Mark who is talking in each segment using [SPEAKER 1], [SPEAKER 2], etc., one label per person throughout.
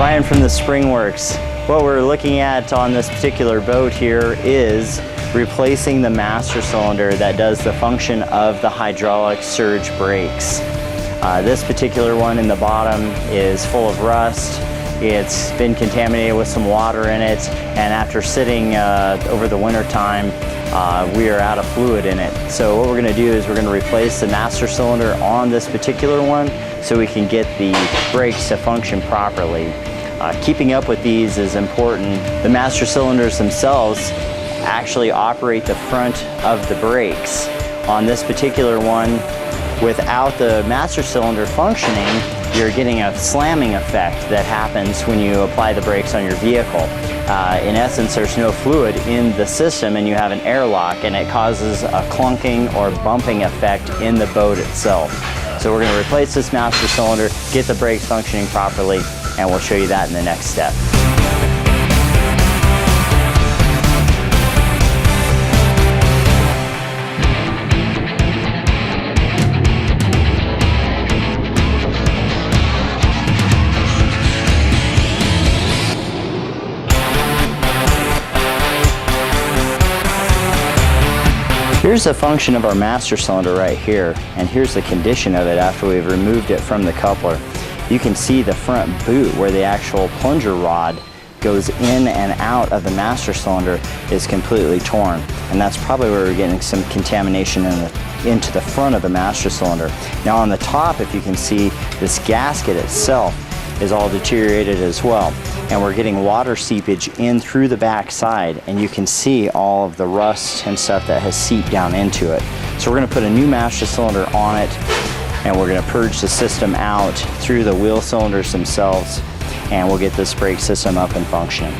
[SPEAKER 1] Brian from the Springworks. What we're looking at on this particular boat here is replacing the master cylinder that does the function of the hydraulic surge brakes. This particular one in the bottom is full of rust. It's been contaminated with some water in it, and after sitting over the winter time, we are out of fluid in it. So what we're going to do is we're going to replace the master cylinder on this particular one so we can get the brakes to function properly. Keeping up with these is important. The master cylinders themselves actually operate the front of the brakes. On this particular one, without the master cylinder functioning, you're getting a slamming effect that happens when you apply the brakes on your vehicle. In essence, there's no fluid in the system and you have an airlock, and it causes a clunking or bumping effect in the boat itself. So we're going to replace this master cylinder, get the brakes functioning properly, and we'll show you that in the next step. Here's the function of our master cylinder right here, and here's the condition of it after we've removed it from the coupler. You can see the front boot where the actual plunger rod goes in and out of the master cylinder is completely torn, and that's probably where we're getting some contamination into the front of the master cylinder. Now on the top, if you can see, this gasket itself is all deteriorated as well, and we're getting water seepage in through the back side, and you can see all of the rust and stuff that has seeped down into it. So we're going to put a new master cylinder on it, and we're going to purge the system out through the wheel cylinders themselves, and we'll get this brake system up and functioning.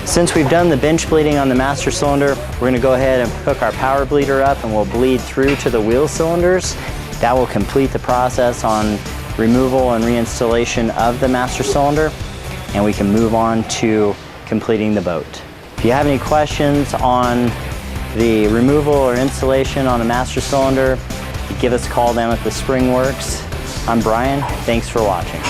[SPEAKER 1] Since we've done the bench bleeding on the master cylinder, we're going to go ahead and hook our power bleeder up, and we'll bleed through to the wheel cylinders. That will complete the process on removal and reinstallation of the master cylinder, and we can move on to completing the boat. If you have any questions on the removal or installation on the master cylinder, give us a call down at the Springworks. I'm Brian. Thanks for watching.